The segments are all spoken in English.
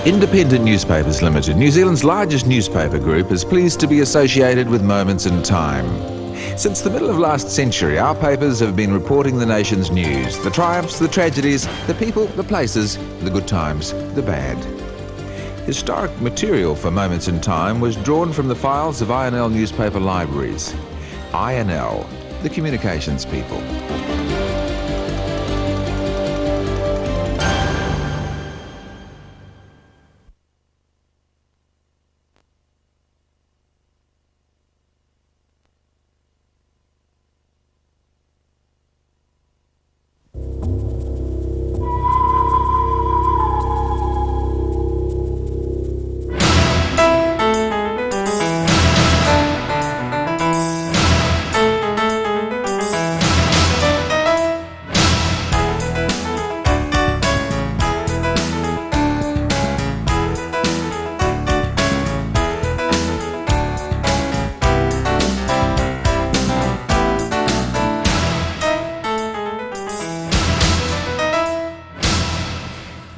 Independent Newspapers Limited, New Zealand's largest newspaper group, is pleased to be associated with Moments in Time. Since the middle of last century, our papers have been reporting the nation's news, the triumphs, the tragedies, the people, the places, the good times, the bad. Historic material for Moments in Time was drawn from the files of INL newspaper libraries. INL, the communications people.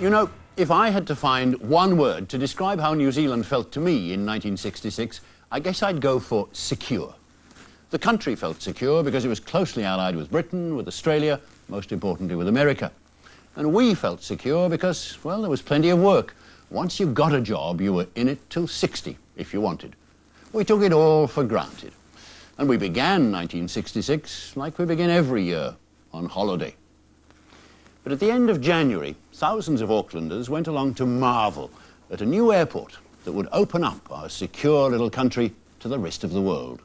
You know, if I had to find one word to describe how New Zealand felt to me in 1966, I guess I'd go for secure. The country felt secure because it was closely allied with Britain, with Australia, most importantly with America. And we felt secure because, well, there was plenty of work. Once you got a job, you were in it till 60, if you wanted. We took it all for granted. And we began 1966 like we begin every year, on holiday. But at the end of January, thousands of Aucklanders went along to marvel at a new airport that would open up our secure little country to the rest of the world.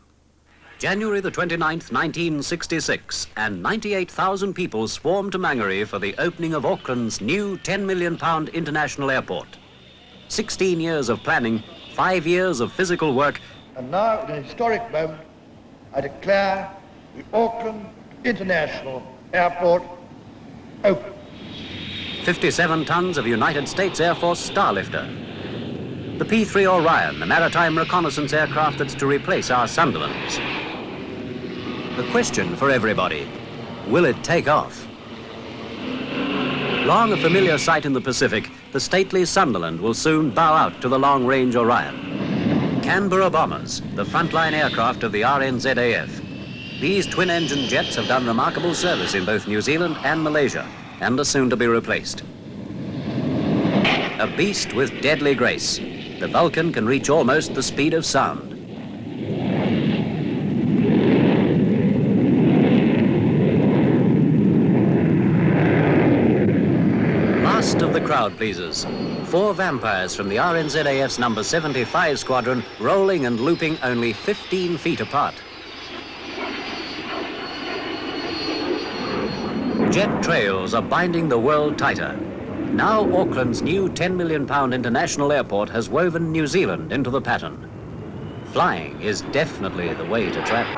January the 29th, 1966, and 98,000 people swarmed to Mangere for the opening of Auckland's new £10 million international airport. 16 years of planning, 5 years of physical work. And now, at an historic moment, I declare the Auckland International Airport open. 57 tons of United States Air Force Starlifter. The P-3 Orion, the maritime reconnaissance aircraft that's to replace our Sunderlands. The question for everybody, will it take off? Long a familiar sight in the Pacific, the stately Sunderland will soon bow out to the long-range Orion. Canberra bombers, the frontline aircraft of the RNZAF. These twin-engine jets have done remarkable service in both New Zealand and Malaysia, and are soon to be replaced. A beast with deadly grace, the Vulcan can reach almost the speed of sound. Last of the crowd pleasers, 4 vampires from the RNZAF's number 75 squadron, rolling and looping only 15 feet apart. Jet trails are binding the world tighter. Now Auckland's new £10 million international airport has woven New Zealand into the pattern. Flying is definitely the way to travel.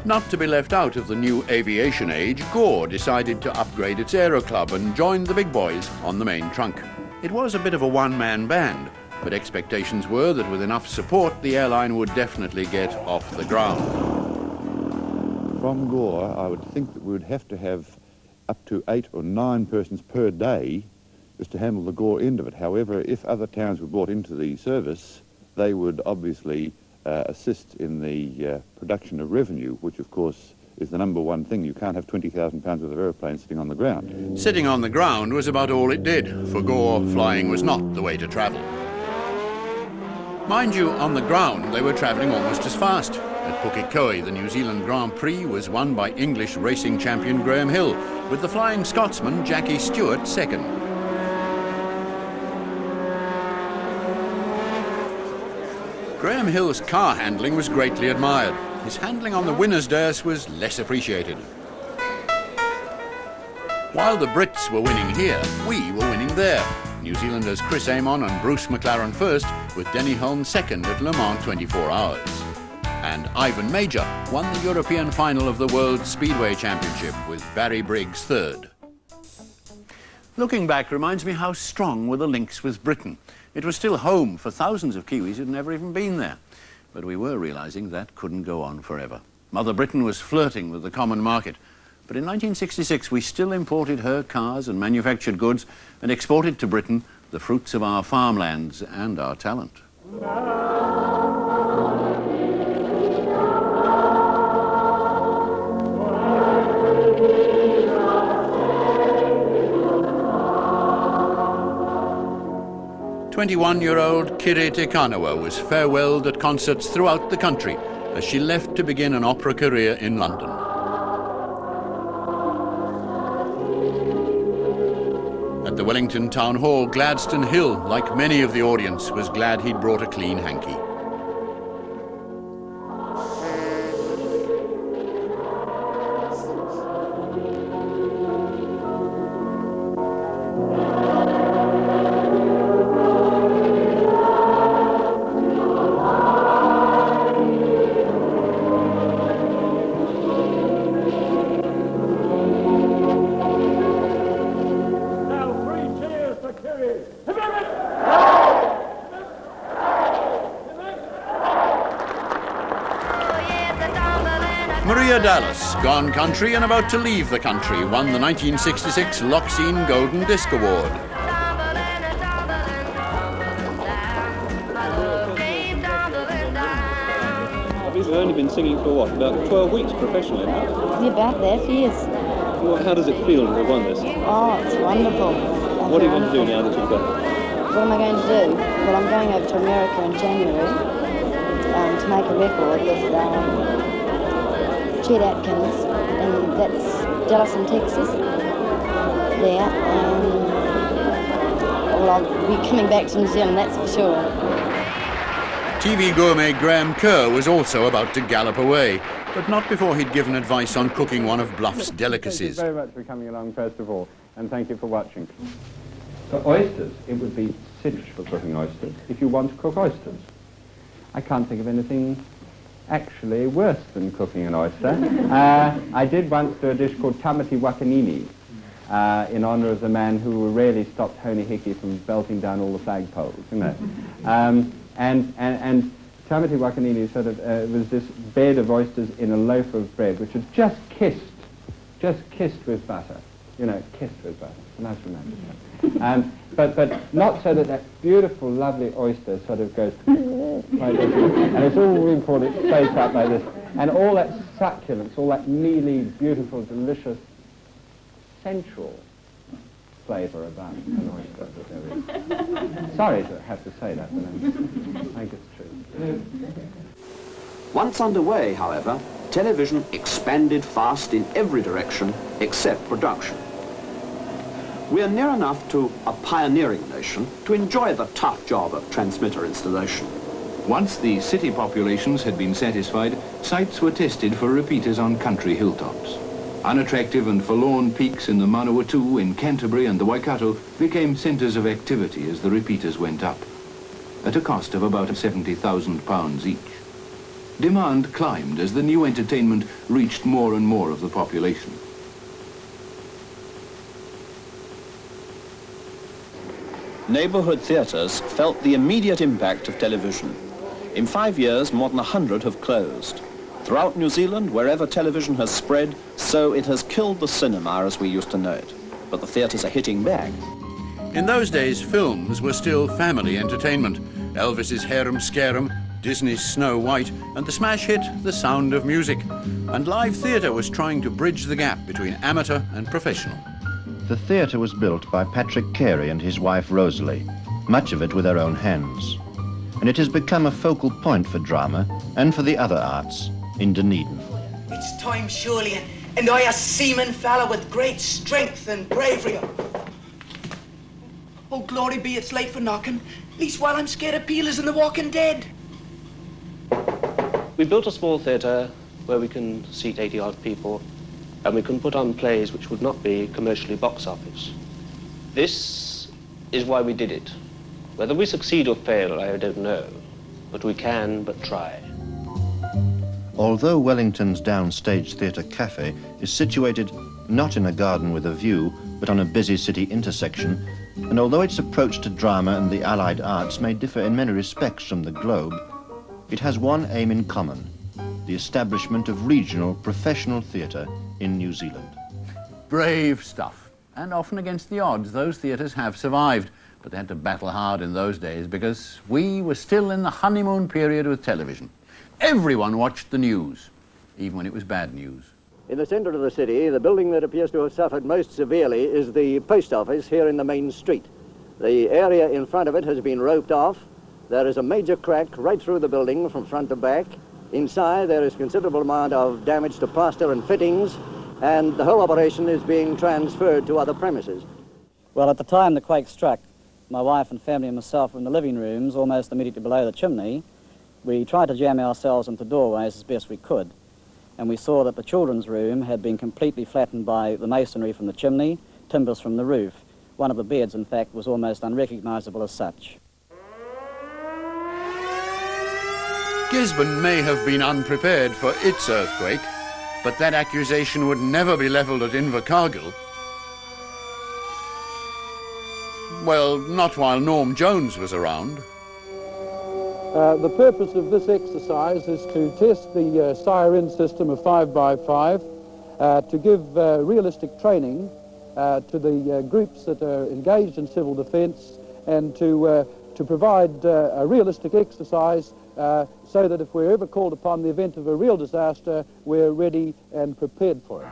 Not to be left out of the new aviation age, Gore decided to upgrade its aero club and joined the big boys on the main trunk. It was a bit of a one-man band, but expectations were that with enough support, the airline would definitely get off the ground. From Gore, I would think that we would have to have up to 8 or 9 persons per day just to handle the Gore end of it. However, if other towns were brought into the service, they would obviously assist in the production of revenue, which of course is the number one thing. You can't have £20,000 worth of aeroplanes sitting on the ground. Sitting on the ground was about all it did. For Gore, flying was not the way to travel. Mind you, on the ground, they were travelling almost as fast. At Pukekohe, the New Zealand Grand Prix was won by English racing champion Graham Hill, with the Flying Scotsman Jackie Stewart second. Graham Hill's car handling was greatly admired. His handling on the winner's dais was less appreciated. While the Brits were winning here, we were winning there. New Zealanders Chris Amon and Bruce McLaren first, with Denny Holmes second at Le Mans 24 Hours. And Ivan Major won the European final of the World Speedway Championship with Barry Briggs third. Looking back reminds me how strong were the links with Britain. It was still home for thousands of Kiwis who'd never even been there. But we were realising that couldn't go on forever. Mother Britain was flirting with the common market. But in 1966, we still imported her cars and manufactured goods and exported to Britain the fruits of our farmlands and our talent. "21-year-old Kire Tekanawa was farewelled at concerts throughout the country as she left to begin an opera career in London. At the Wellington Town Hall, Gladstone Hill, like many of the audience, was glad he'd brought a clean hanky. Maria Dallas, gone country and about to leave the country, won the 1966 Loxine Golden Disc Award. I've only been singing for what, about 12 weeks professionally now? Yeah, about that, yes. Well, how does it feel to have won this? Oh, it's wonderful. What are you going to do now that you've got it? What am I going to do? Well, I'm going over to America in January to make a record with Chet Atkins, and that's Dallas in Texas, there, and well, I'll be coming back to New Zealand, that's for sure. TV gourmet Graham Kerr was also about to gallop away, but not before he'd given advice on cooking one of Bluff's delicacies. Thank you very much for coming along, first of all, and thank you for watching. For oysters, it would be cinch for cooking oysters, if you want to cook oysters. I can't think of anything actually worse than cooking an oyster. I did once do a dish called tamati wakanini in honour of the man who really stopped Honey Hickey from belting down all the flagpoles, you know. And tamati wakanini sort of was this bed of oysters in a loaf of bread which had just kissed with butter, you know, kissed with butter. Nice romantic. But not so that that beautiful, lovely oyster sort of goes like this, and it's all we call it face up like this, and all that succulence, all that mealy, beautiful, delicious, sensual flavour about an oyster that there is. Sorry to have to say that, but I think it's true. Once underway, however, television expanded fast in every direction except production. We are near enough to a pioneering nation to enjoy the tough job of transmitter installation. Once the city populations had been satisfied, sites were tested for repeaters on country hilltops. Unattractive and forlorn peaks in the Manawatu, in Canterbury and the Waikato became centres of activity as the repeaters went up, at a cost of about £70,000 each. Demand climbed as the new entertainment reached more and more of the population. Neighbourhood theatres felt the immediate impact of television. In 5 years, more than 100 have closed. Throughout New Zealand, wherever television has spread, so it has killed the cinema as we used to know it. But the theatres are hitting back. In those days, films were still family entertainment. Elvis's Harum Scarum, Disney's Snow White, and the smash hit The Sound of Music. And live theatre was trying to bridge the gap between amateur and professional. The theatre was built by Patrick Carey and his wife Rosalie, much of it with their own hands. And it has become a focal point for drama and for the other arts in Dunedin. It's time, surely, and I a seaman fella with great strength and bravery. Oh, glory be, it's late for knocking. Least while I'm scared of peelers and the walking dead. We built a small theatre where we can seat 80-odd people, and we can put on plays which would not be commercially box office. This is why we did it. Whether we succeed or fail, I don't know, but we can but try. Although Wellington's Downstage Theatre Cafe is situated not in a garden with a view, but on a busy city intersection, and although its approach to drama and the allied arts may differ in many respects from the Globe, it has one aim in common: the establishment of regional professional theatre in New Zealand. Brave stuff, and often against the odds. Those theatres have survived, but they had to battle hard in those days because we were still in the honeymoon period with television. Everyone watched the news, even when it was bad news. In the centre of the city, the building that appears to have suffered most severely is the post office here in the main street. The area in front of it has been roped off. There is a major crack right through the building from front to back. Inside there is considerable amount of damage to plaster and fittings, and the whole operation is being transferred to other premises. Well, at the time the quake struck, my wife and family and myself were in the living rooms almost immediately below the chimney. We tried to jam ourselves into doorways as best we could, and we saw that the children's room had been completely flattened by the masonry from the chimney, timbers from the roof. One of the beds, in fact, was almost unrecognisable as such. Gisborne may have been unprepared for its earthquake, but that accusation would never be levelled at Invercargill. Well, not while Norm Jones was around. The purpose of this exercise is to test the siren system of 5x5, to give realistic training to the groups that are engaged in civil defence, and to provide a realistic exercise so that if we're ever called upon the event of a real disaster, we're ready and prepared for it.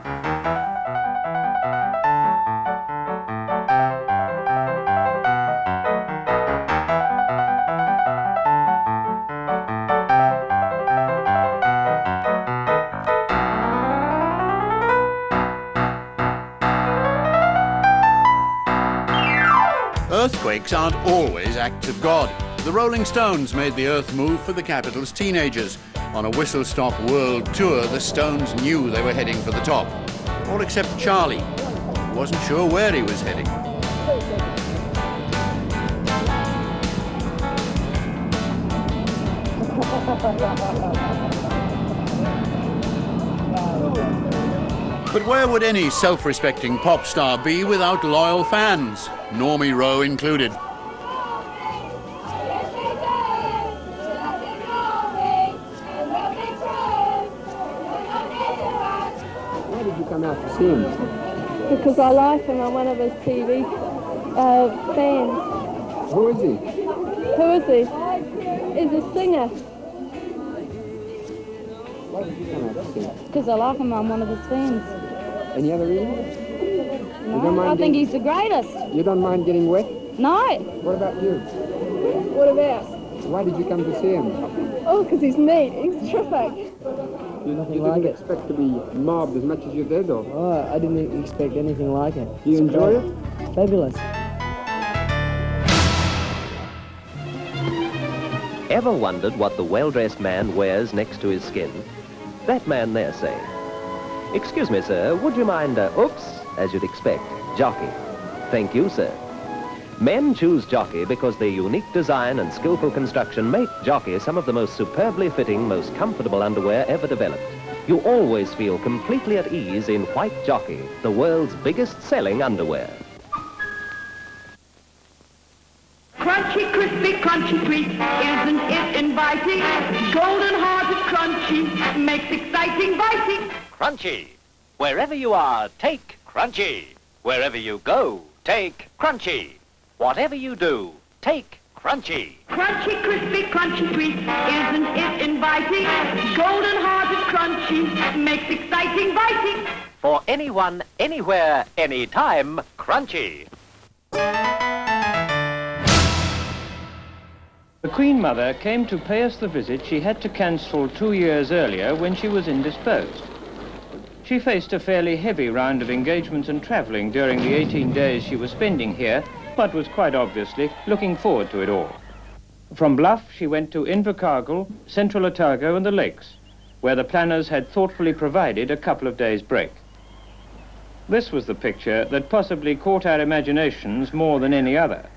Earthquakes aren't always acts of God. The Rolling Stones made the earth move for the capital's teenagers. On a whistle-stop world tour, the Stones knew they were heading for the top. All except Charlie, who wasn't sure where he was heading. But where would any self-respecting pop star be without loyal fans? Normie Rowe included. Why did you come out to see him? Because I like him. I'm one of his TV fans. Who is he? Who is he? He's a singer. Why did you come out to see him? Because I like him. I'm one of his fans. Any other reason? No, I think he's the greatest. You don't mind getting wet? No. What about you? What about? Why did you come to see him? Oh, because he's neat. He's terrific. You didn't expect to be mobbed as much as you did, or? Oh, I didn't expect anything like it. Do you enjoy it? Fabulous. Ever wondered what the well-dressed man wears next to his skin? That man there, say. Excuse me, sir, would you mind, oops, as you'd expect, jockey. Thank you, sir. Men choose jockey because their unique design and skillful construction make jockey some of the most superbly fitting, most comfortable underwear ever developed. You always feel completely at ease in white jockey, the world's biggest selling underwear. Crunchy, crispy, crunchy treat, isn't it inviting? Golden-hearted crunchy makes exciting biting. Crunchy. Wherever you are, take Crunchy. Wherever you go, take Crunchy. Whatever you do, take Crunchy. Crunchy, crispy, crunchy treat, isn't it inviting? Golden-hearted crunchy makes exciting biting. For anyone, anywhere, anytime, Crunchy. The Queen Mother came to pay us the visit she had to cancel 2 years earlier when she was indisposed. She faced a fairly heavy round of engagements and travelling during the 18 days she was spending here, but was quite obviously looking forward to it all. From Bluff, she went to Invercargill, Central Otago and the Lakes, where the planners had thoughtfully provided a couple of days' break. This was the picture that possibly caught our imaginations more than any other.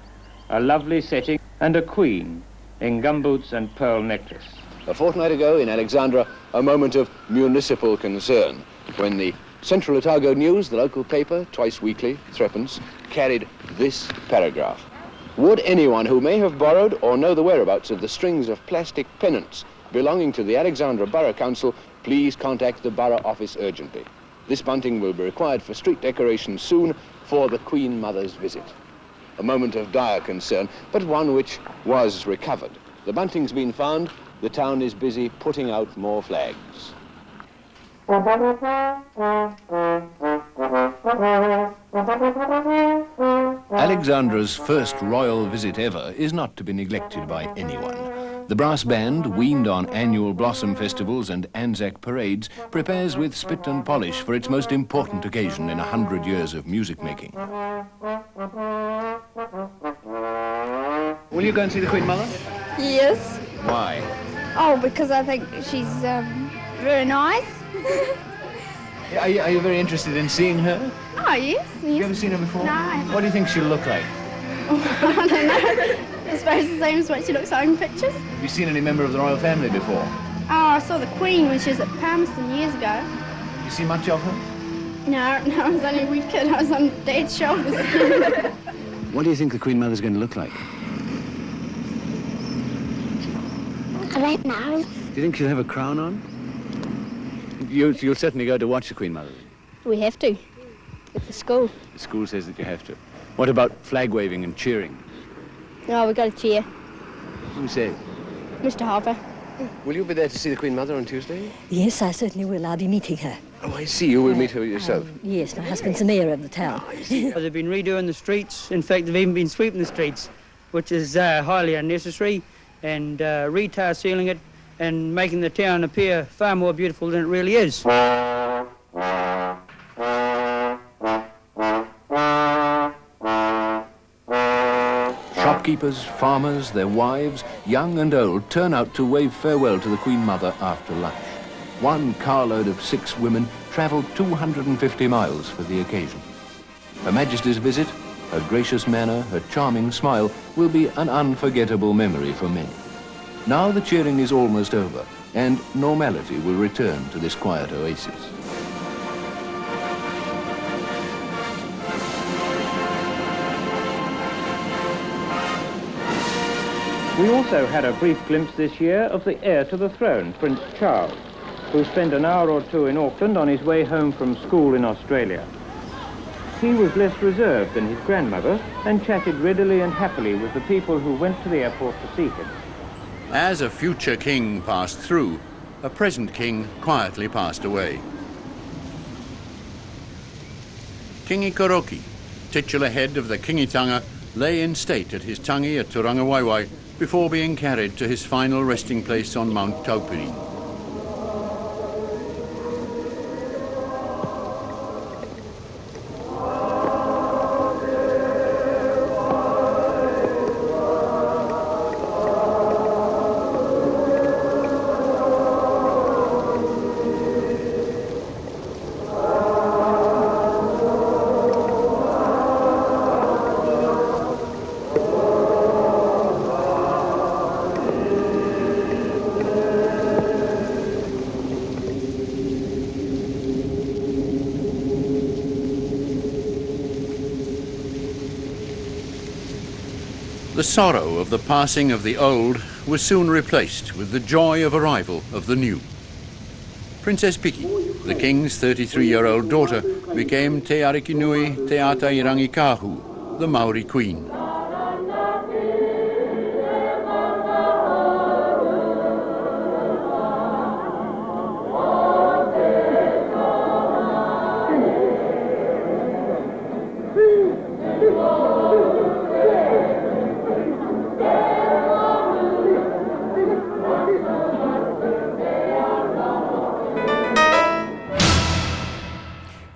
A lovely setting and a queen in gumboots and pearl necklace. A fortnight ago in Alexandra, a moment of municipal concern when the Central Otago News, the local paper, twice weekly, threepence, carried this paragraph. Would anyone who may have borrowed or know the whereabouts of the strings of plastic pennants belonging to the Alexandra Borough Council please contact the Borough Office urgently? This bunting will be required for street decoration soon for the Queen Mother's visit. A moment of dire concern, but one which was recovered. The bunting's been found. The town is busy putting out more flags. Alexandra's first royal visit ever is not to be neglected by anyone. The brass band, weaned on annual Blossom festivals and Anzac parades, prepares with spit and polish for its most important occasion in 100 years of music making. Will you go and see the Queen Mother? Yes. Why? Oh, because I think she's very nice. Are you very interested in seeing her? Oh, yes. Have you ever seen her before? No, I haven't. What do you think she'll look like? I don't know. I suppose the same as what she looks like in pictures. Have you seen any member of the royal family before? Oh, I saw the Queen when she was at Palmerston years ago. Did you see much of her? No, I was only a wee kid. I was on Dad's shoulders. What do you think the Queen Mother's going to look like? I don't know. Do you think she'll have a crown on? You'll certainly go to watch the Queen Mother. We have to. At the school. The school says that you have to. What about flag waving and cheering? Oh, we got a cheer. Who said? Mr. Harper. Will you be there to see the Queen Mother on Tuesday? Yes, I certainly will. I'll be meeting her. Oh, I see. You will meet her yourself. Yes, my husband's the mayor of the town. They've been redoing the streets. In fact, they've even been sweeping the streets, which is highly unnecessary, and re-tar sealing it and making the town appear far more beautiful than it really is. Shopkeepers, farmers, their wives, young and old, turn out to wave farewell to the Queen Mother after lunch. One carload of 6 women travelled 250 miles for the occasion. Her Majesty's visit, her gracious manner, her charming smile will be an unforgettable memory for many. Now the cheering is almost over, and normality will return to this quiet oasis. We also had a brief glimpse this year of the heir to the throne, Prince Charles, who spent an hour or two in Auckland on his way home from school in Australia. He was less reserved than his grandmother and chatted readily and happily with the people who went to the airport to see him. As a future king passed through, a present king quietly passed away. King Ikoroki, titular head of the Kingitanga, lay in state at his tangi at Turangawaiwai before being carried to his final resting place on Mount Taupiri. The sorrow of the passing of the old was soon replaced with the joy of arrival of the new. Princess Piki, the king's 33-year-old daughter, became Te Arikinui Te Atairangi Kahu, the Maori queen.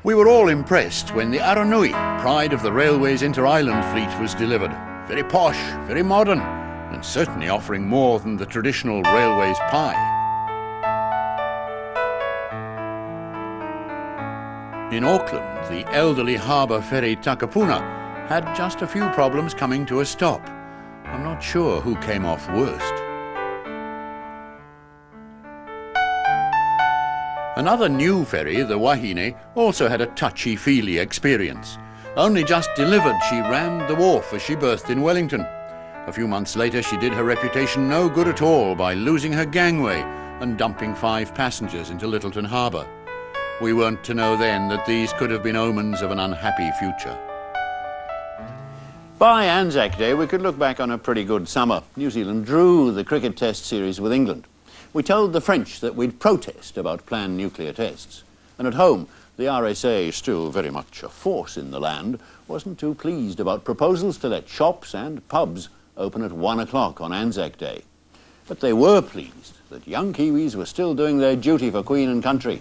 We were all impressed when the Aranui, pride of the railway's inter-island fleet, was delivered. Very posh, very modern, and certainly offering more than the traditional railway's pie. In Auckland, the elderly harbour ferry Takapuna had just a few problems coming to a stop. I'm not sure who came off worst. Another new ferry, the Wahine, also had a touchy-feely experience. Only just delivered, she rammed the wharf as she berthed in Wellington. A few months later, she did her reputation no good at all by losing her gangway and dumping 5 passengers into Lyttelton Harbour. We weren't to know then that these could have been omens of an unhappy future. By Anzac Day, we could look back on a pretty good summer. New Zealand drew the cricket test series with England. We told the French that we'd protest about planned nuclear tests. And at home, the RSA, still very much a force in the land, wasn't too pleased about proposals to let shops and pubs open at 1 o'clock on Anzac Day. But they were pleased that young Kiwis were still doing their duty for Queen and country,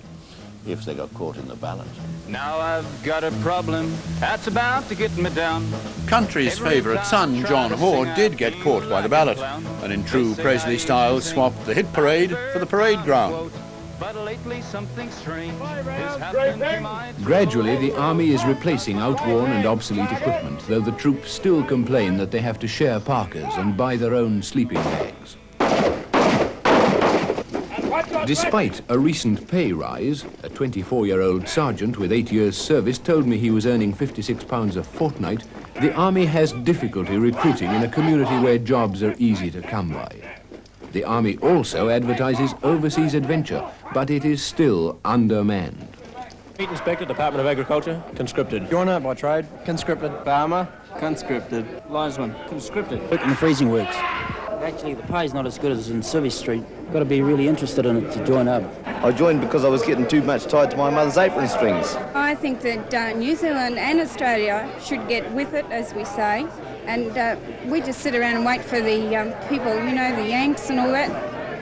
if they got caught in the ballot. Now I've got a problem that's about to get me down. Country's favourite son, John Hoare, did get caught by the ballot, and in true Presley style swapped the hit parade for the parade ground. But lately something strange has happened to my... Gradually, the army is replacing outworn and obsolete equipment, though the troops still complain that they have to share parkas and buy their own sleeping bags. Despite a recent pay rise, a 24-year-old sergeant with 8 years' service told me he was earning £56 a fortnight. The army has difficulty recruiting in a community where jobs are easy to come by. The army also advertises overseas adventure, but it is still undermanned. Meat Inspector, Department of Agriculture, conscripted. Joiner by trade, conscripted. Farmer, conscripted. Linesman, conscripted. Work in the freezing works. Actually, the pay's not as good as in Service Street. Got to be really interested in it to join up. I joined because I was getting too much tied to my mother's apron strings. I think that New Zealand and Australia should get with it, as we say, and we just sit around and wait for the people, you know, the Yanks and all that.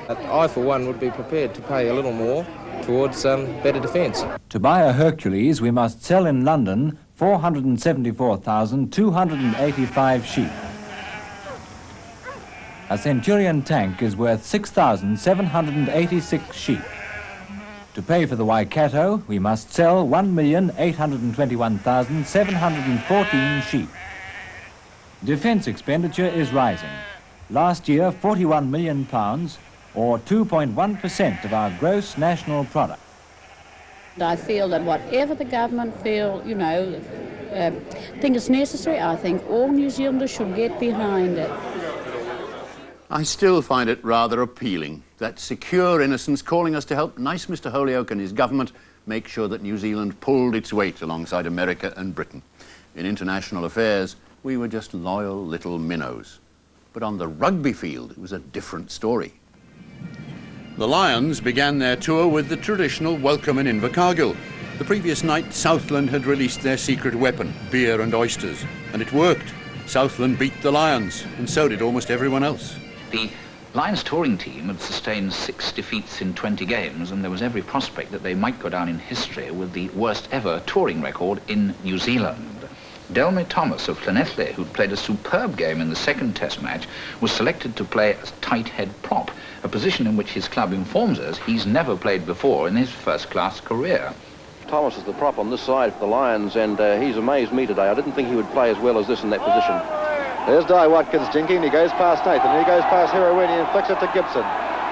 I, for one, would be prepared to pay a little more towards better defence. To buy a Hercules, we must sell in London 474,285 sheep. A Centurion tank is worth 6,786 sheep. To pay for the Waikato, we must sell 1,821,714 sheep. Defence expenditure is rising. Last year, £41 million, or 2.1% of our gross national product. I feel that whatever the government feel, you know, think it's necessary, I think all New Zealanders should get behind it. I still find it rather appealing, that secure innocence calling us to help nice Mr. Holyoake and his government make sure that New Zealand pulled its weight alongside America and Britain. In international affairs, we were just loyal little minnows. But on the rugby field, it was a different story. The Lions began their tour with the traditional welcome in Invercargill. The previous night, Southland had released their secret weapon, beer and oysters, and it worked. Southland beat the Lions, and so did almost everyone else. The Lions touring team had sustained 6 defeats in 20 games, and there was every prospect that they might go down in history with the worst ever touring record in New Zealand. Delmy Thomas of Llanelli, who'd played a superb game in the second test match, was selected to play as tight head prop, a position in which his club informs us he's never played before in his first-class career. Thomas is the prop on this side for the Lions, and he's amazed me today. I didn't think he would play as well as this in that position. There's Di Watkins jinking, he goes past Nathan, he goes past Hirawini and flicks it to Gibson.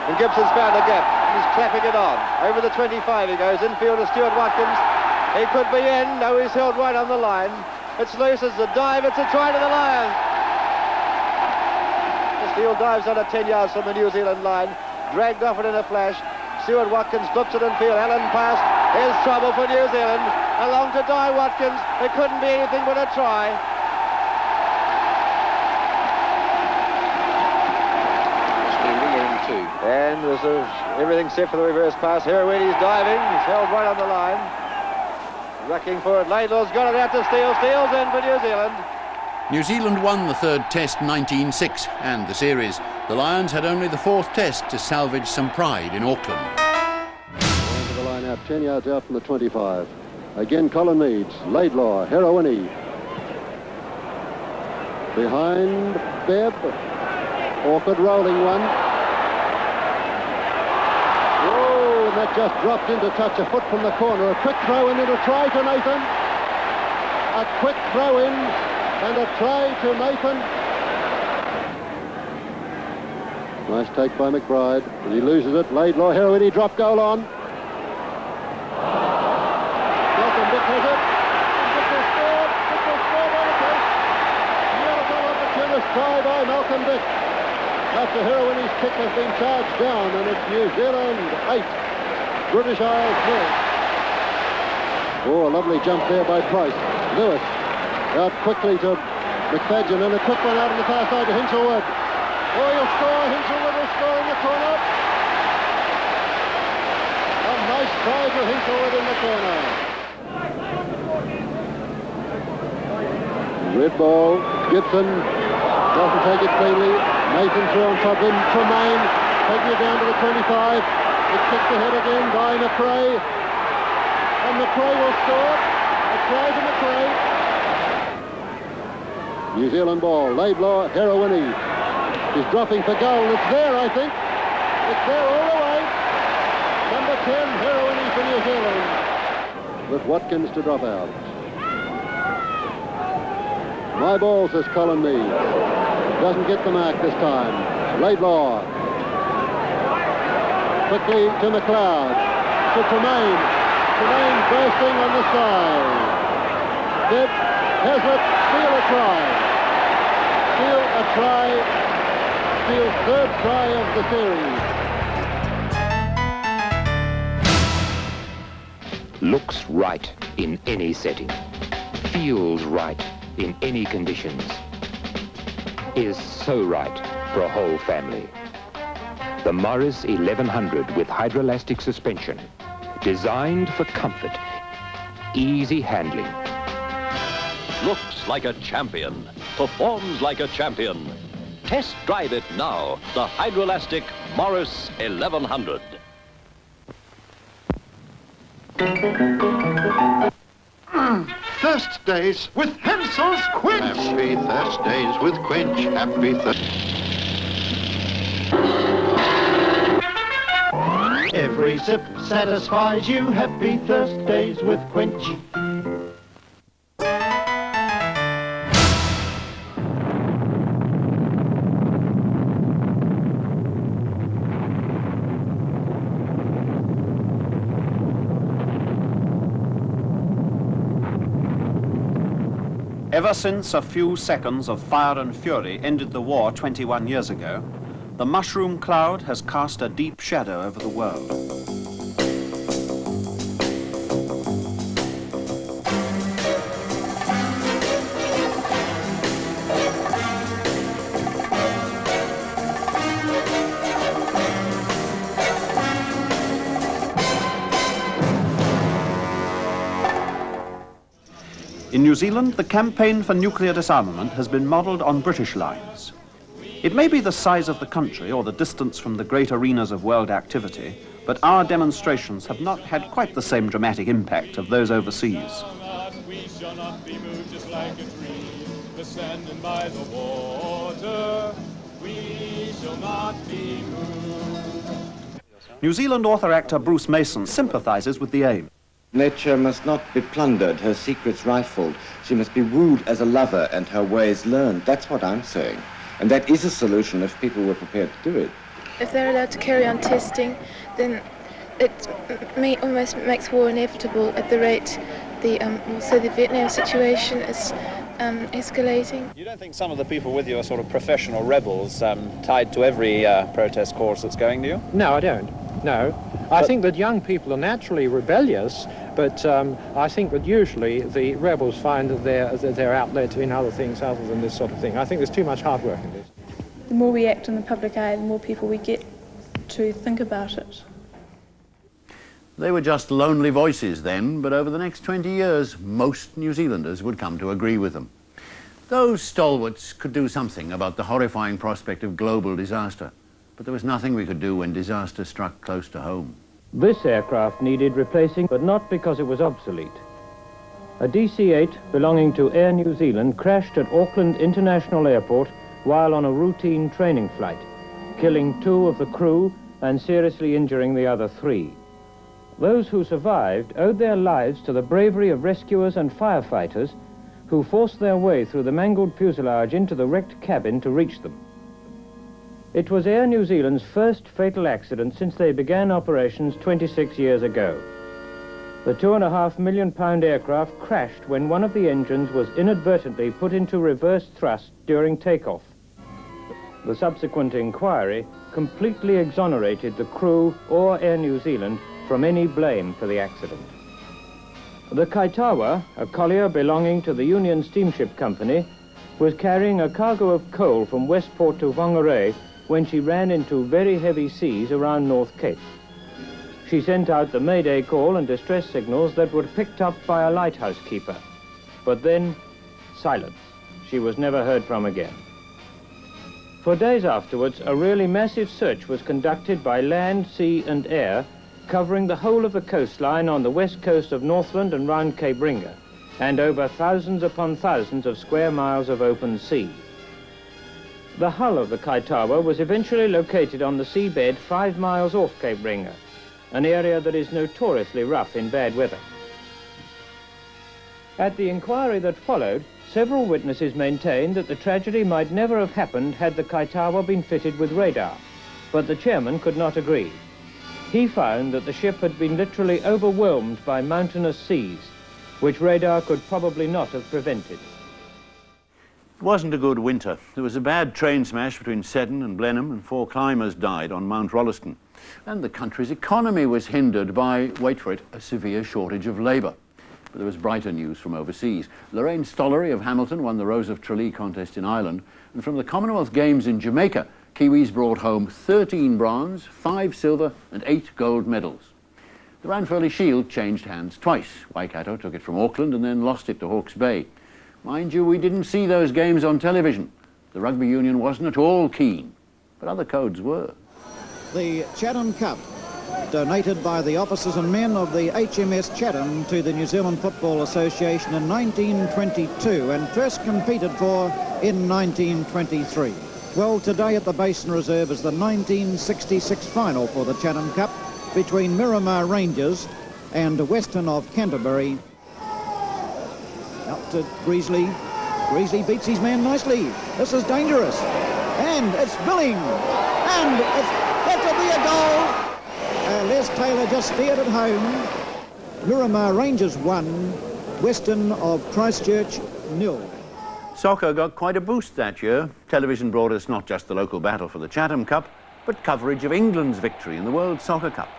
And Gibson's found a gap, and he's clapping it on. Over the 25 he goes, infield to Stuart Watkins. He could be in, no, he's held right on the line. It's loose, it's a dive, it's a try to the Lions. The Steele dives under 10 yards from the New Zealand line, dragged off it in a flash. Stuart Watkins flips it in field, Allen passed. There's trouble for New Zealand. Along to Di Watkins, it couldn't be anything but a try. And there's everything set for the reverse pass. Hirawini's diving, he's held right on the line. Rucking for it, Laidlaw's got it out to Steele. Steele's in for New Zealand. New Zealand won the third test 19-6 and the series. The Lions had only the fourth test to salvage some pride in Auckland. Going to the line out, 10 yards out from the 25. Again Colin Meads, Laidlaw, Hirawini. Behind Bebb. Awkward rolling one. That just dropped into touch, a foot from the corner. A quick throw in and a try to Nathan. A quick throw in and a try to Nathan. Nice take by McBride. But he loses it. Laidlaw, Hirawini, drop goal on. Malcolm Dick has it. Dick scored. On the post. Beautiful opportunist try by Malcolm Dick. After Hirawini's kick has been charged down, and it's New Zealand 8. British Isles 0. Oh, a lovely jump there by Price. Lewis out quickly to McFadden, and a quick one out on the far side to Hinshelwood. Oh, he'll score. Hinshelwood will score in the corner. A nice try for Hinshelwood in the corner. Red ball. Gibson doesn't take it cleanly. Nathan through on top of him. Tremaine taking it down to the 25. It's kicked ahead again by McRae. And McRae will score. A try to McRae. New Zealand ball. Laidlaw, Heroini. He's dropping for goal. It's there, I think. It's there all the way. Number 10, Heroini for New Zealand. With Watkins to drop out. My ball, says Colin Mead. Doesn't get the mark this time. Laidlaw. Quickly to McLeod. To Tremaine. Tremaine bursting on the side. Did Hazlitt steal a try? Steal a try. Steal third try of the series. Looks right in any setting. Feels right in any conditions. Is so right for a whole family. The Morris 1100 with hydroelastic suspension. Designed for comfort. Easy handling. Looks like a champion. Performs like a champion. Test drive it now. The hydroelastic Morris 1100. Thirst days with Hensel's Quench. Happy thirst days with Quench. Happy thirst. Every sip satisfies you. Happy thirst days with Quench. Ever since a few seconds of fire and fury ended the war 21 years ago, the mushroom cloud has cast a deep shadow over the world. In New Zealand, the campaign for nuclear disarmament has been modelled on British lines. It may be the size of the country or the distance from the great arenas of world activity, but our demonstrations have not had quite the same dramatic impact of those overseas. We shall not be moved just like a tree, descending by the water. We shall not be moved. New Zealand author-actor Bruce Mason sympathises with the aim. Nature must not be plundered, her secrets rifled. She must be wooed as a lover and her ways learned. That's what I'm saying. And that is a solution if people were prepared to do it. If they're allowed to carry on testing, then it almost makes war inevitable at the rate also the Vietnam situation is escalating. You don't think some of the people with you are sort of professional rebels tied to every protest cause that's going, do you? No, I don't. No. I think that young people are naturally rebellious, but I think that usually the rebels find that their outlet in other things other than this sort of thing. I think there's too much hard work in this. The more we act in the public eye, the more people we get to think about it. They were just lonely voices then, but over the next 20 years, most New Zealanders would come to agree with them. Those stalwarts could do something about the horrifying prospect of global disaster, but there was nothing we could do when disaster struck close to home. This aircraft needed replacing, but not because it was obsolete. A DC-8 belonging to Air New Zealand crashed at Auckland International Airport while on a routine training flight, killing 2 of the crew and seriously injuring the other 3. Those who survived owed their lives to the bravery of rescuers and firefighters who forced their way through the mangled fuselage into the wrecked cabin to reach them. It was Air New Zealand's first fatal accident since they began operations 26 years ago. The £2.5 million aircraft crashed when one of the engines was inadvertently put into reverse thrust during takeoff. The subsequent inquiry completely exonerated the crew or Air New Zealand from any blame for the accident. The Kaitawa, a collier belonging to the Union Steamship Company, was carrying a cargo of coal from Westport to Whangarei when she ran into very heavy seas around North Cape. She sent out the Mayday call and distress signals that were picked up by a lighthouse keeper. But then, silence. She was never heard from again. For days afterwards, a really massive search was conducted by land, sea and air, covering the whole of the coastline on the west coast of Northland and round Cape Ringa, and over thousands upon thousands of square miles of open sea. The hull of the Kaitawa was eventually located on the seabed 5 miles off Cape Ringa, an area that is notoriously rough in bad weather. At the inquiry that followed, several witnesses maintained that the tragedy might never have happened had the Kaitawa been fitted with radar, but the chairman could not agree. He found that the ship had been literally overwhelmed by mountainous seas, which radar could probably not have prevented. It wasn't a good winter. There was a bad train smash between Seddon and Blenheim, and 4 climbers died on Mount Rolleston. And the country's economy was hindered by, wait for it, a severe shortage of labour. But there was brighter news from overseas. Lorraine Stollery of Hamilton won the Rose of Tralee contest in Ireland, and from the Commonwealth Games in Jamaica, Kiwis brought home 13 bronze, 5 silver and 8 gold medals. The Ranfurly Shield changed hands twice. Waikato took it from Auckland and then lost it to Hawke's Bay. Mind you, we didn't see those games on television. The rugby union wasn't at all keen, but other codes were. The Chatham Cup, donated by the officers and men of the HMS Chatham to the New Zealand Football Association in 1922 and first competed for in 1923. Well, today at the Basin Reserve is the 1966 final for the Chatham Cup between Miramar Rangers and Western of Canterbury. Up to Greasley. Greasley beats his man nicely. This is dangerous. And it's Billing. And that will be a goal. Les Taylor just steered it home. Miramar Rangers 1, Western of Christchurch 0. Soccer got quite a boost that year. Television brought us not just the local battle for the Chatham Cup, but coverage of England's victory in the World Soccer Cup.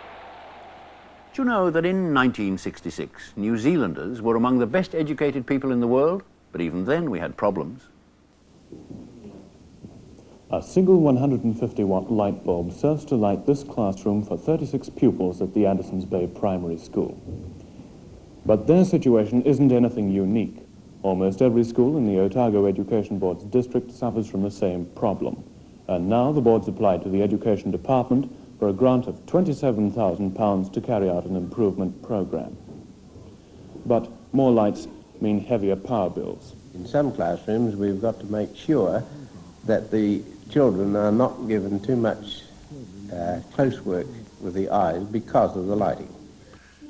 Do you know that in 1966, New Zealanders were among the best educated people in the world? But even then we had problems. A single 150-watt light bulb serves to light this classroom for 36 pupils at the Andersons Bay Primary School. But their situation isn't anything unique. Almost every school in the Otago Education Board's district suffers from the same problem. And now the board's applied to the Education Department for a grant of £27,000 to carry out an improvement program. But more lights mean heavier power bills. In some classrooms, we've got to make sure that the children are not given too much close work with the eyes because of the lighting.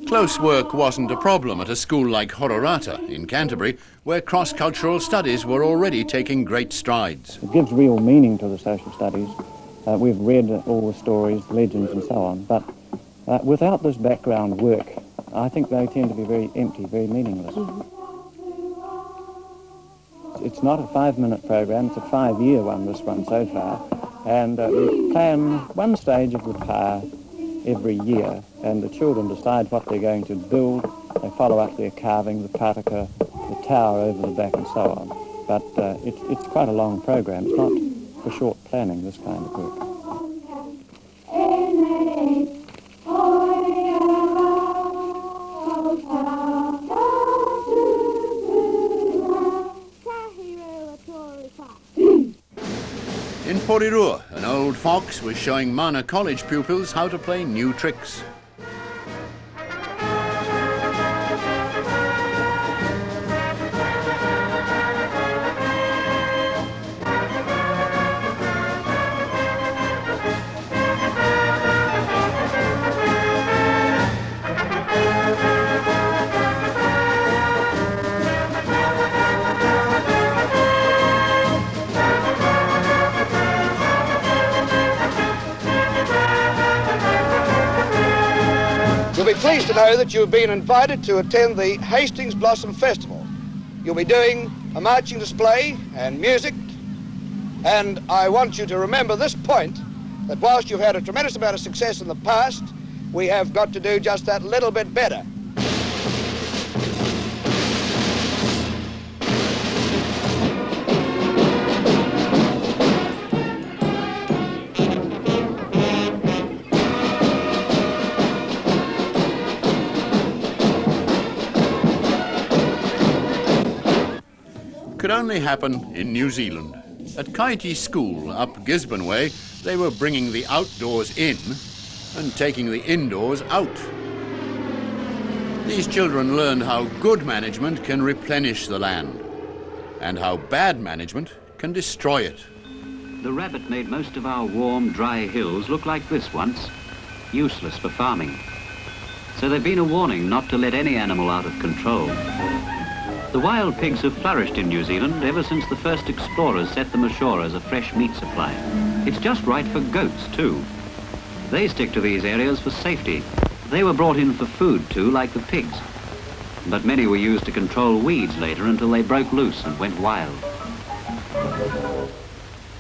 Close work wasn't a problem at a school like Hororata in Canterbury, where cross-cultural studies were already taking great strides. It gives real meaning to the social studies. We've read all the stories, the legends and so on, but without this background work, I think they tend to be very empty, very meaningless. It's not a 5-minute program, it's a 5-year one, this one so far, and we plan one stage of the pa every year, and the children decide what they're going to build. They follow up their carving, the pataka, the tower over the back and so on. But it's quite a long program. It's not for short planning, this kind of work. In Porirua, an old fox was showing Mana College pupils how to play new tricks. You'll be pleased to know that you've been invited to attend the Hastings Blossom Festival. You'll be doing a marching display and music, and I want you to remember this point, that whilst you've had a tremendous amount of success in the past, we have got to do just that little bit better. only happen in New Zealand. At Kaiti School up Gisborne Way, they were bringing the outdoors in and taking the indoors out. These children learned how good management can replenish the land and how bad management can destroy it. The rabbit made most of our warm, dry hills look like this once, useless for farming. So they've been a warning not to let any animal out of control. The wild pigs have flourished in New Zealand ever since the first explorers set them ashore as a fresh meat supply. It's just right for goats, too. They stick to these areas for safety. They were brought in for food, too, like the pigs. But many were used to control weeds later until they broke loose and went wild.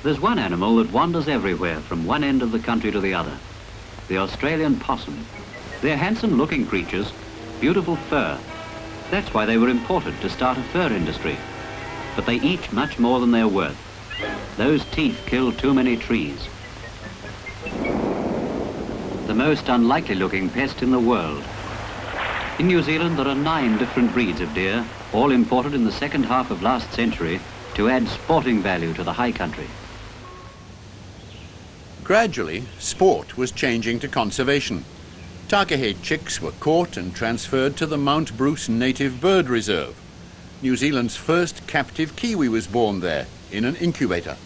There's one animal that wanders everywhere from one end of the country to the other, the Australian possum. They're handsome-looking creatures, beautiful fur. That's why they were imported to start a fur industry. But they eat much more than they're worth. Those teeth kill too many trees. The most unlikely-looking pest in the world. In New Zealand, there are 9 different breeds of deer, all imported in the second half of last century to add sporting value to the high country. Gradually, sport was changing to conservation. Takahe chicks were caught and transferred to the Mount Bruce Native Bird Reserve. New Zealand's first captive kiwi was born there in an incubator.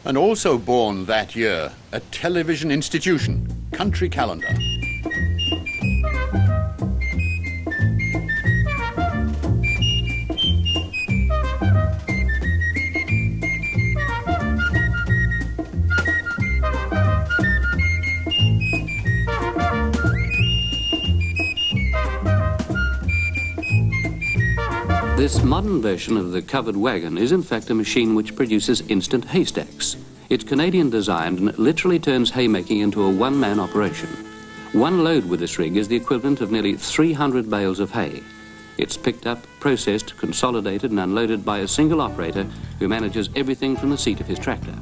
And also born that year, a television institution, Country Calendar. This modern version of the covered wagon is in fact a machine which produces instant haystacks. It's Canadian designed and it literally turns haymaking into a one-man operation. One load with this rig is the equivalent of nearly 300 bales of hay. It's picked up, processed, consolidated and unloaded by a single operator who manages everything from the seat of his tractor.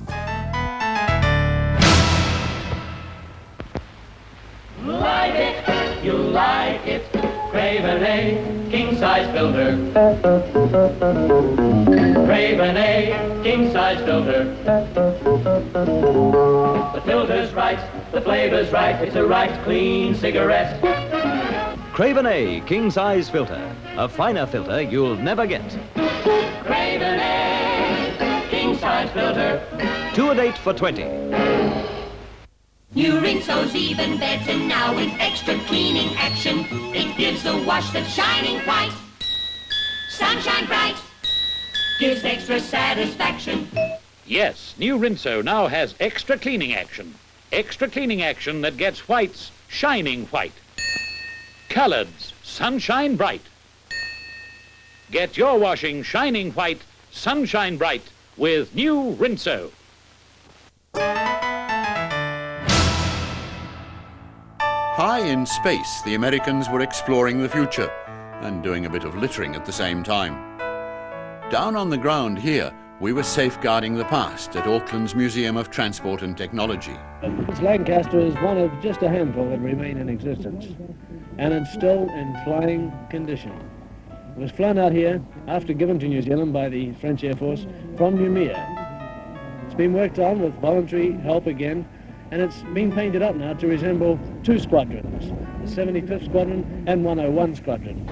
Like it, you like it, Craven A, king-size builder. Craven A, king-size builder. The filter's right, the flavor's right, it's a right clean cigarette. Craven A king-size filter. A finer filter you'll never get. Craven A, king-size filter. 2 a date for 20. New Rinso's even better now with extra cleaning action. It gives a wash that's shining white. Sunshine bright. Gives extra satisfaction. Yes, new Rinso now has extra cleaning action. Extra cleaning action that gets whites shining white. Coloreds sunshine bright. Get your washing shining white, sunshine bright with new Rinso. High in space, the Americans were exploring the future and doing a bit of littering at the same time. Down on the ground here, we were safeguarding the past at Auckland's Museum of Transport and Technology. This Lancaster is one of just a handful that remain in existence, and it's still in flying condition. It was flown out here after given to New Zealand by the French Air Force from Noumea. It's been worked on with voluntary help again, and it's been painted up now to resemble 2 squadrons, the 75th Squadron and 101 Squadron.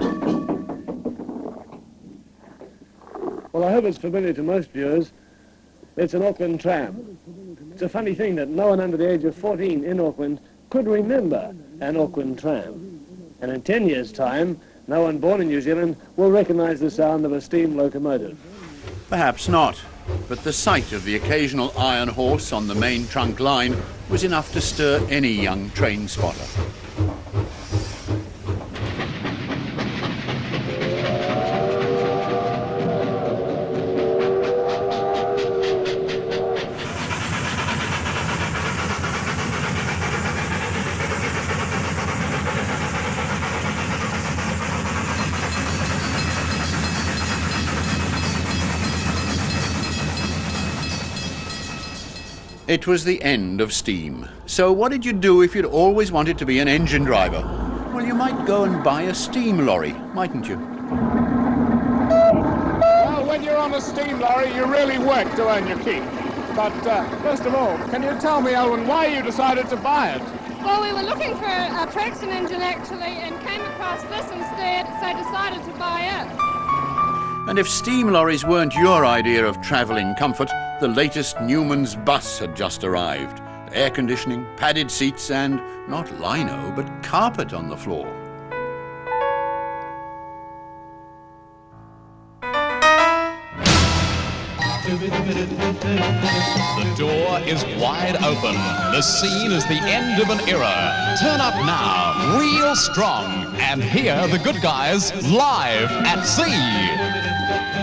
Well, I hope it's familiar to most viewers. It's an Auckland tram. It's a funny thing that no one under the age of 14 in Auckland could remember an Auckland tram. And in 10 years' time, no one born in New Zealand will recognize the sound of a steam locomotive. Perhaps not, but the sight of the occasional iron horse on the main trunk line was enough to stir any young train spotter. It was the end of steam. So what did you do if you'd always wanted to be an engine driver? Well, you might go and buy a steam lorry, mightn't you? Well, when you're on a steam lorry, you really work to earn your keep. But first of all, can you tell me, Elwyn, why you decided to buy it? Well, we were looking for a traction engine actually and came across this instead, so decided to buy it. And if steam lorries weren't your idea of travelling comfort, the latest Newman's bus had just arrived. Air conditioning, padded seats and, not lino, but carpet on the floor. The door is wide open. The scene is the end of an era. Turn up now, real strong, and hear the good guys live at sea.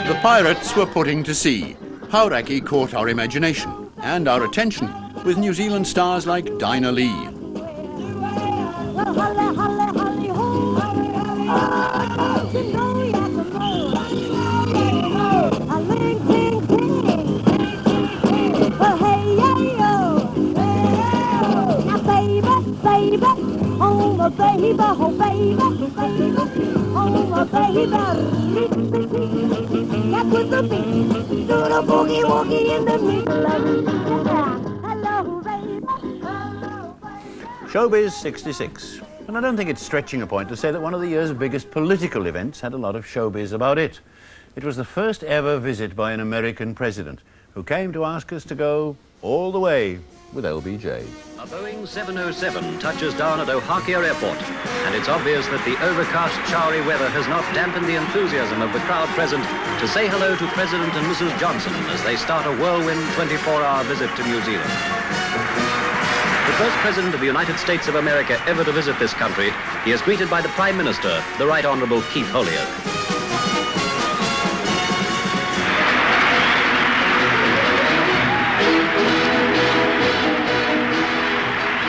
The pirates were putting to sea. Hauraki caught our imagination and our attention with New Zealand stars like Dinah Lee. Showbiz 66. And I don't think it's stretching a point to say that one of the year's biggest political events had a lot of showbiz about it. It was the first ever visit by an American president who came to ask us to go all the way with LBJ. A Boeing 707 touches down at Ohio Airport, and it's obvious that the overcast, showery weather has not dampened the enthusiasm of the crowd present to say hello to President and Mrs. Johnson as they start a whirlwind 24-hour visit to New Zealand. The first President of the United States of America ever to visit this country, he is greeted by the Prime Minister, the Right Honourable Keith Holyoake.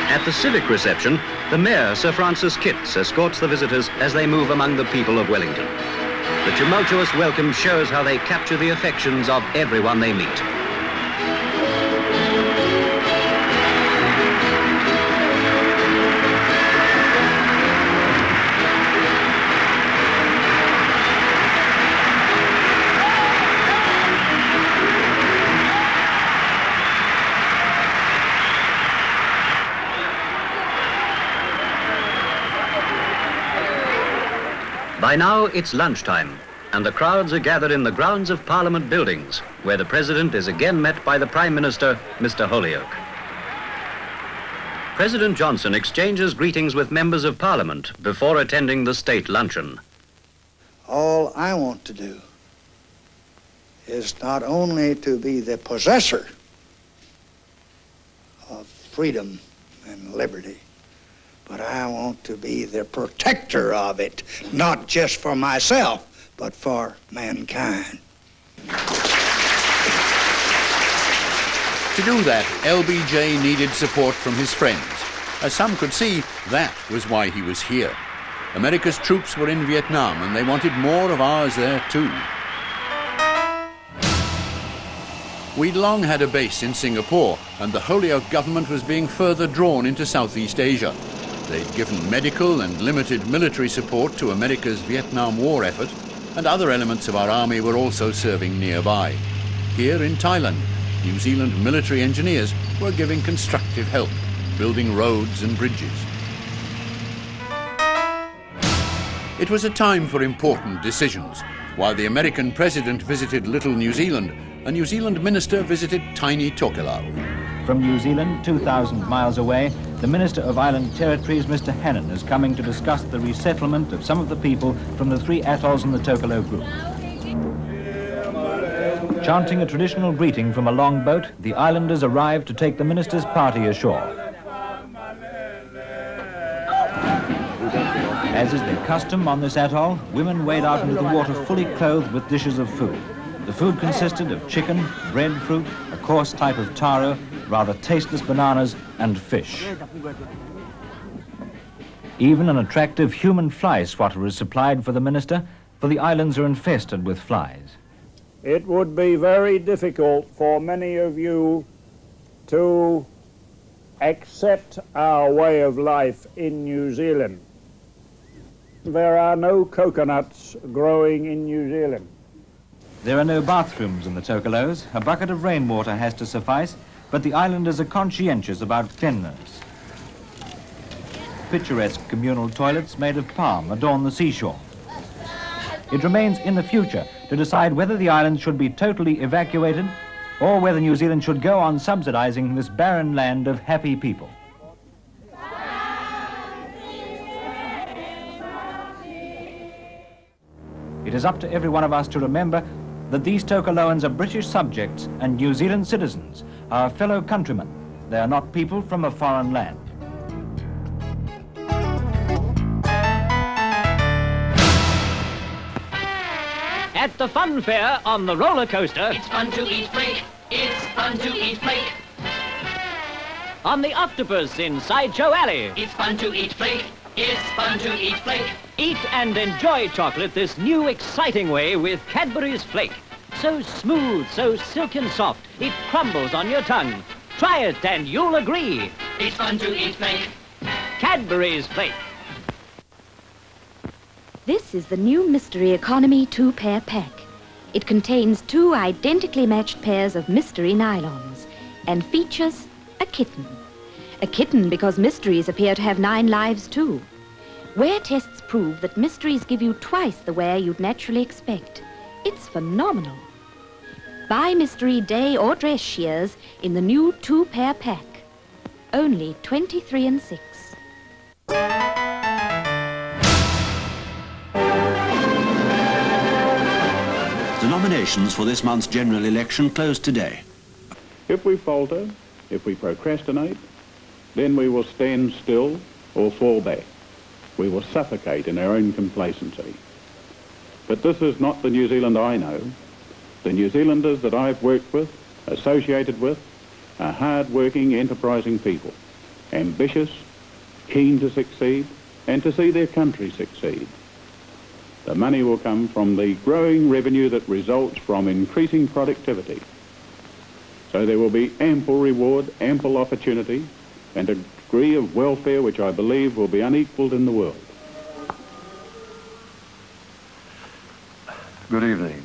At the civic reception, the Mayor, Sir Francis Kitts, escorts the visitors as they move among the people of Wellington. The tumultuous welcome shows how they capture the affections of everyone they meet. By now, it's lunchtime, and the crowds are gathered in the grounds of Parliament buildings, where the President is again met by the Prime Minister, Mr. Holyoake. President Johnson exchanges greetings with members of Parliament before attending the state luncheon. All I want to do is not only to be the possessor of freedom and liberty, but I want to be the protector of it, not just for myself, but for mankind. To do that, LBJ needed support from his friends. As some could see, that was why he was here. America's troops were in Vietnam, and they wanted more of ours there too. We'd long had a base in Singapore, and the Holyoake government was being further drawn into Southeast Asia. They'd given medical and limited military support to America's Vietnam War effort, and other elements of our army were also serving nearby. Here in Thailand, New Zealand military engineers were giving constructive help, building roads and bridges. It was a time for important decisions. While the American president visited Little New Zealand, a New Zealand minister visited tiny Tokelau. From New Zealand, 2,000 miles away, the Minister of Island Territories, Mr. Hannon, is coming to discuss the resettlement of some of the people from the 3 atolls in the Tokelau group. Chanting a traditional greeting from a longboat, the islanders arrive to take the minister's party ashore. As is their custom on this atoll, women wade out into the water fully clothed with dishes of food. The food consisted of chicken, breadfruit, a coarse type of taro, rather tasteless bananas, and fish. Even an attractive human fly swatter is supplied for the minister, for the islands are infested with flies. It would be very difficult for many of you to accept our way of life in New Zealand. there are no coconuts growing in New Zealand. There are no bathrooms in the Tokelos. A bucket of rainwater has to suffice, but the islanders are conscientious about cleanliness. Picturesque communal toilets made of palm adorn the seashore. It remains in the future to decide whether the island should be totally evacuated or whether New Zealand should go on subsidizing this barren land of happy people. It is up to every one of us to remember that these Tokeloans are British subjects and New Zealand citizens, our fellow countrymen. They are not people from a foreign land. At the fun fair on the roller coaster. It's fun to eat flake. It's fun to eat flake. On the octopus in Sideshow Alley. It's fun to eat flake. It's fun to eat flake. Eat and enjoy chocolate this new exciting way with Cadbury's Flake. So smooth, so silken soft, it crumbles on your tongue. Try it and you'll agree. It's fun to eat flake. Cadbury's Flake. This is the new Mystery Economy 2-pair pack. It contains 2 identically matched pairs of mystery nylons and features a kitten. A kitten because mysteries appear to have 9 lives too. Wear tests prove that mysteries give you twice the wear you'd naturally expect. It's phenomenal. Buy mystery day or dress shears in the new 2-pair pack. Only 23 and 6. The nominations for this month's general election close today. If we falter, if we procrastinate, then we will stand still or fall back. We will suffocate in our own complacency. But this is not the New Zealand I know. The New Zealanders that I've worked with, associated with, are hard-working, enterprising people, ambitious, keen to succeed, and to see their country succeed. The money will come from the growing revenue that results from increasing productivity. So there will be ample reward, ample opportunity, and a degree of welfare which I believe will be unequalled in the world. Good evening.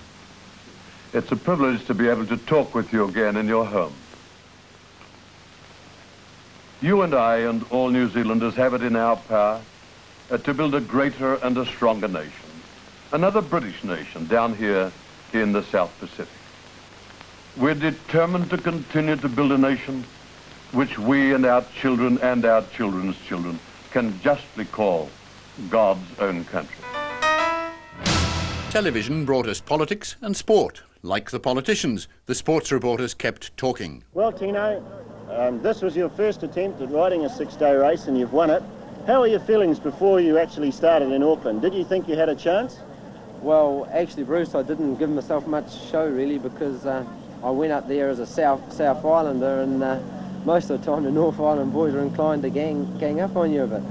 It's a privilege to be able to talk with you again in your home. You and I and all New Zealanders have it in our power to build a greater and a stronger nation. Another British nation down here in the South Pacific. We're determined to continue to build a nation which we and our children and our children's children can justly call God's own country. Television brought us politics and sport. Like the politicians, the sports reporters kept talking. Well, Tino, this was your first attempt at riding a 6-day race and you've won it. How were your feelings before you actually started in Auckland? Did you think you had a chance? Well, actually, Bruce, I didn't give myself much show, really, because I went up there as a South Islander, and most of the time the North Island boys are inclined to gang up on you a bit.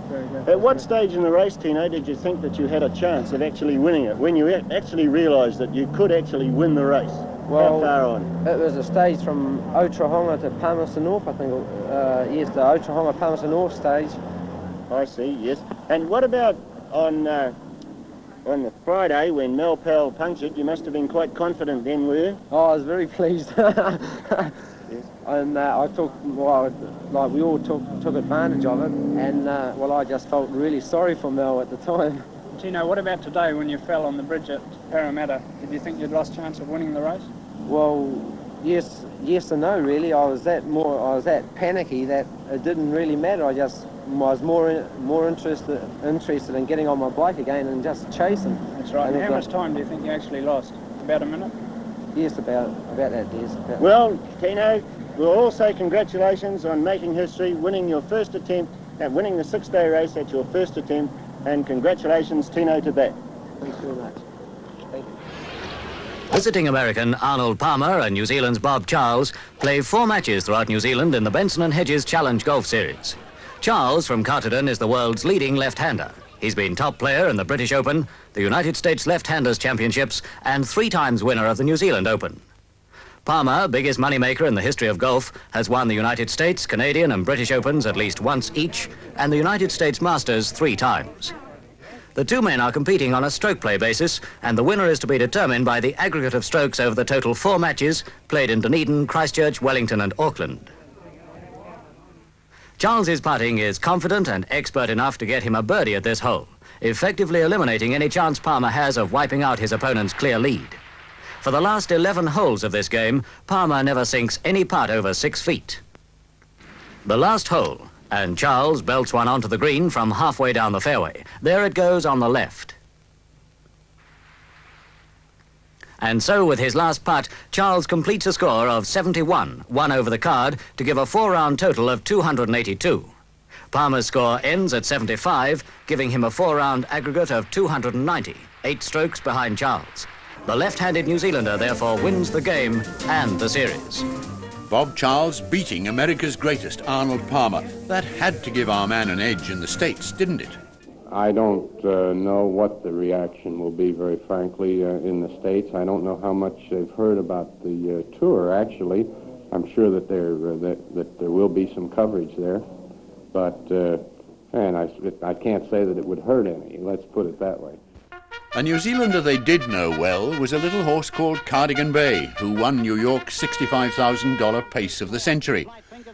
At what stage in the race, Tino, did you think that you had a chance of actually winning it, when you actually realised that you could actually win the race? Well, how far on? It was a stage from Otrahonga to Palmerston North, I think. Yes, the Otrahonga Palmerston North stage. I see, yes. And what about on the Friday when Mel Powell punctured? You must have been quite confident then, were you? Oh, I was very pleased. Yes. And I took, well, like we all took advantage of it, and well, I just felt really sorry for Mel at the time. Tino, what about today when you fell on the bridge at Parramatta? Did you think you'd lost chance of winning the race? Well, yes and no, really. I was that panicky that it didn't really matter. I just was more interested in getting on my bike again and just chasing. That's right. And how much time do you think you actually lost? About a minute? Yes, about that, yes. Well, Tino, we'll all say congratulations on making history, winning your first attempt, and winning the 6-day race at your first attempt, and congratulations, Tino, to that. Thanks very much. Thank you. Visiting American Arnold Palmer and New Zealand's Bob Charles play 4 matches throughout New Zealand in the Benson and Hedges Challenge Golf Series. Charles from Carterton is the world's leading left-hander. He's been top player in the British Open, the United States Left-Handers Championships, and 3 times winner of the New Zealand Open. Palmer, biggest moneymaker in the history of golf, has won the United States, Canadian and British Opens at least once each, and the United States Masters 3 times. The two men are competing on a stroke play basis, and the winner is to be determined by the aggregate of strokes over the total 4 matches played in Dunedin, Christchurch, Wellington and Auckland. Charles's putting is confident and expert enough to get him a birdie at this hole, effectively eliminating any chance Palmer has of wiping out his opponent's clear lead. For the last 11 holes of this game, Palmer never sinks any putt over 6 feet. The last hole, and Charles belts one onto the green from halfway down the fairway. There it goes on the left. And so with his last putt, Charles completes a score of 71, 1 over the card, to give a 4-round total of 282. Palmer's score ends at 75, giving him a 4-round aggregate of 290, 8 strokes behind Charles. The left-handed New Zealander therefore wins the game and the series. Bob Charles beating America's greatest, Arnold Palmer. That had to give our man an edge in the States, didn't it? I don't know what the reaction will be, very frankly, in the States. I don't know how much they've heard about the tour, actually. I'm sure that there will be some coverage there. But, and I can't say that it would hurt any, let's put it that way. A New Zealander they did know well was a little horse called Cardigan Bay, who won New York's $65,000 Pace of the Century.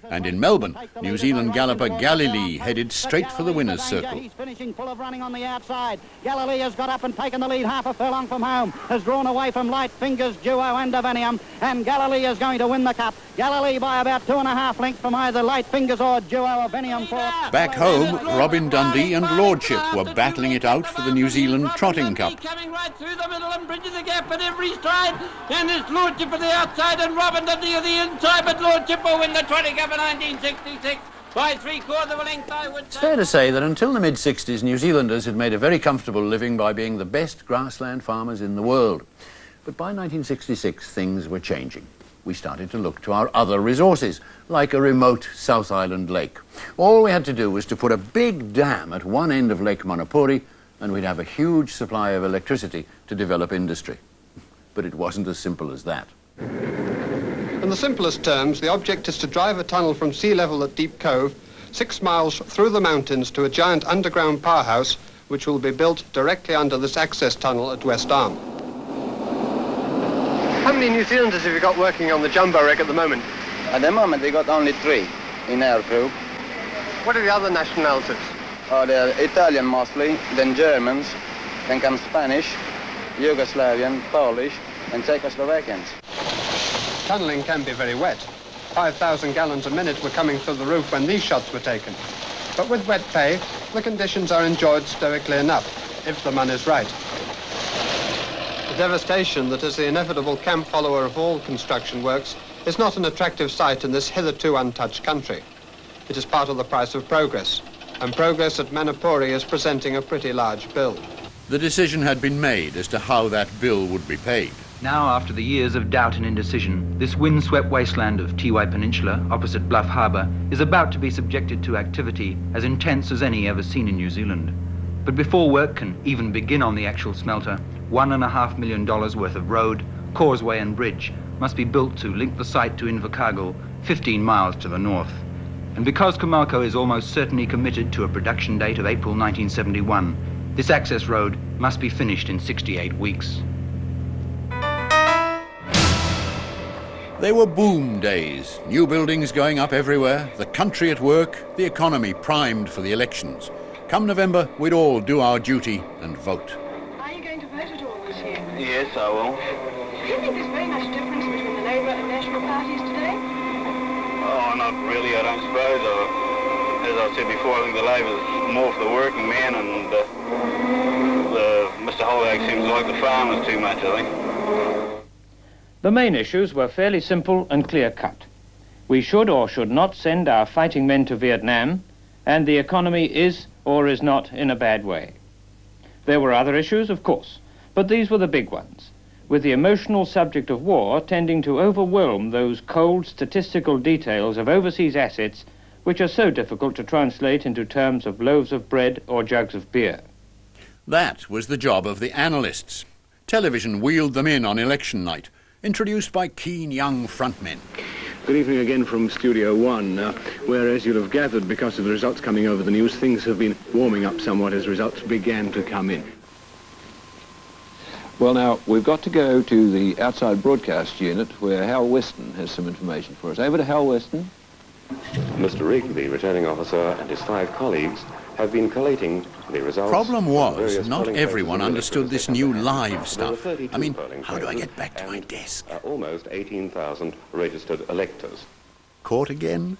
And in Melbourne, New Zealand galloper Galilee headed straight for the winner's circle. He's finishing full of running on the outside. Galilee has got up and taken the lead half a furlong from home, has drawn away from Light Fingers, Duo and Davenium, and Galilee is going to win the Cup. Galilee by about 2.5 lengths from either Light Fingers or Duo or Venium. Back home, Robin Dundee and Lordship were battling it out for the New Zealand Trotting Cup. Coming right through the middle and bridges the gap at every stride, and it's Lordship at the outside and Robin Dundee at the inside, but Lordship will win the Trotting Cup in 1966 by 3/4 of a length, I would say. It's fair to say that until the mid-60s, New Zealanders had made a very comfortable living by being the best grassland farmers in the world. But by 1966, things were changing. We started to look to our other resources, like a remote South Island lake. All we had to do was to put a big dam at one end of Lake Manapuri, and we'd have a huge supply of electricity to develop industry. But it wasn't as simple as that. In the simplest terms, the object is to drive a tunnel from sea level at Deep Cove 6 miles through the mountains to a giant underground powerhouse which will be built directly under this access tunnel at West Arm. How many New Zealanders have you got working on the jumbo wreck at the moment? At the moment we got only 3 in our crew. What are the other nationalities? Oh, they're Italian mostly, then Germans, then comes Spanish, Yugoslavian, Polish and Czechoslovakians. Tunnelling can be very wet. 5,000 gallons a minute were coming through the roof when these shots were taken. But with wet pay, the conditions are enjoyed stoically enough, if the money's right. The devastation that is the inevitable camp follower of all construction works is not an attractive sight in this hitherto untouched country. It is part of the price of progress, and progress at Manapuri is presenting a pretty large bill. The decision had been made as to how that bill would be paid. Now, after the years of doubt and indecision, this windswept wasteland of Tiwai Peninsula, opposite Bluff Harbour, is about to be subjected to activity as intense as any ever seen in New Zealand. But before work can even begin on the actual smelter, $1.5 million worth of road, causeway and bridge must be built to link the site to Invercargill, 15 miles to the north. And because Comalco is almost certainly committed to a production date of April 1971, this access road must be finished in 68 weeks. They were boom days. New buildings going up everywhere, the country at work, the economy primed for the elections. Come November, we'd all do our duty and vote. Are you going to vote at all this year? Yes, I will. Do you think there's very much difference between the Labour and National parties today? Oh, not really, I don't suppose. As I said before, I think the Labour's more for the working man, and Mr. Holbag seems to like the farmers too much, I think. The main issues were fairly simple and clear-cut. We should or should not send our fighting men to Vietnam, and the economy is or is not in a bad way. There were other issues, of course, but these were the big ones, with the emotional subject of war tending to overwhelm those cold statistical details of overseas assets which are so difficult to translate into terms of loaves of bread or jugs of beer. That was the job of the analysts. Television wheeled them in on election night, introduced by keen young frontmen. Good evening again from Studio 1, where, as you'll have gathered, because of the results coming over the news, things have been warming up somewhat as results began to come in. Well, now, we've got to go to the outside broadcast unit where Hal Weston has some information for us. Over to Hal Weston. Mr. Rigg, the returning officer, and his 5 colleagues have been collating the results. Problem was, not everyone understood this new live stuff. I mean, how do I get back to my desk? Almost 18,000 registered electors. Caught again?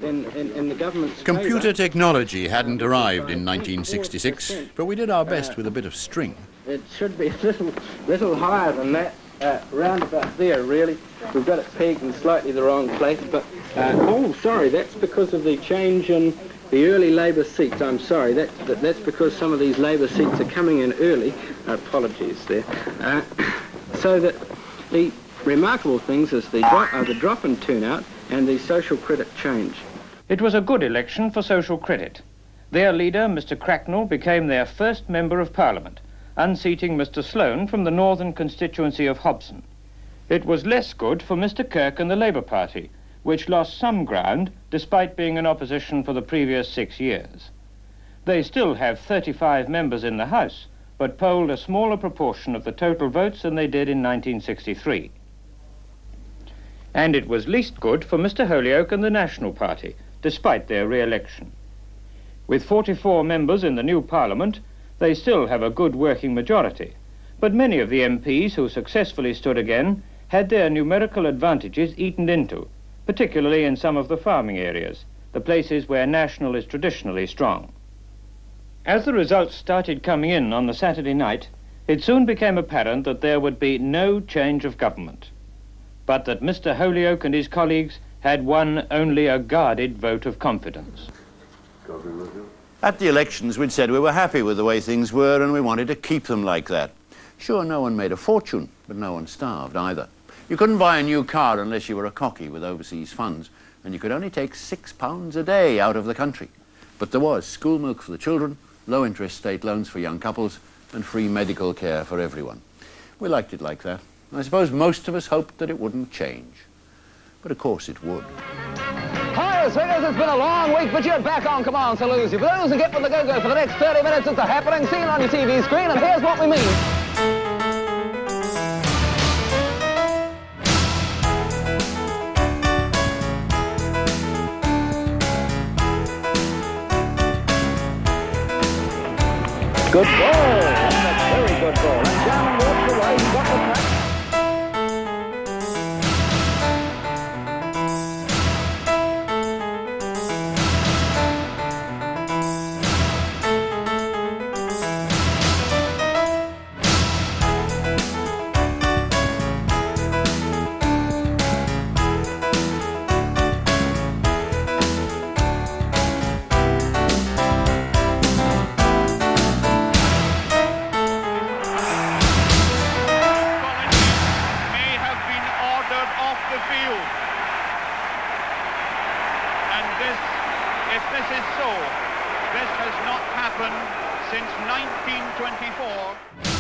In the government's Computer technology hadn't arrived in 1966, but we did our best with a bit of string. It should be a little higher than that, round about there, really. We've got it pegged in slightly the wrong place, but, oh, sorry, that's because of the change in the early Labour seats. I'm sorry, that's because some of these Labour seats are coming in early. Apologies there. So that the remarkable things is the drop in turnout and the social credit change. It was a good election for social credit. Their leader, Mr. Cracknell, became their first Member of Parliament, unseating Mr. Sloane from the northern constituency of Hobson. It was less good for Mr. Kirk and the Labour Party, which lost some ground despite being in opposition for the previous 6 years. They still have 35 members in the House, but polled a smaller proportion of the total votes than they did in 1963. And it was least good for Mr. Holyoake and the National Party, despite their re-election. With 44 members in the new Parliament, they still have a good working majority, but many of the MPs who successfully stood again had their numerical advantages eaten into, particularly in some of the farming areas, the places where National is traditionally strong. As the results started coming in on the Saturday night, it soon became apparent that there would be no change of government, but that Mr. Holyoake and his colleagues had won only a guarded vote of confidence. At the elections, we'd said we were happy with the way things were and we wanted to keep them like that. Sure, no one made a fortune, but no one starved either. You couldn't buy a new car unless you were a cocky with overseas funds, and you could only take £6 a day out of the country. But there was school milk for the children, low-interest state loans for young couples, and free medical care for everyone. We liked it like that. I suppose most of us hoped that it wouldn't change. But of course it would. Hi, swingers, it's been a long week, but you're back on Come On, so lose you. For those who get with the go-go for the next 30 minutes, it's a happening scene on your TV screen, and here's what we mean. Good ball. That's a very good ball. And Jarman walks away. He got the track. If this is so, this has not happened since 1924.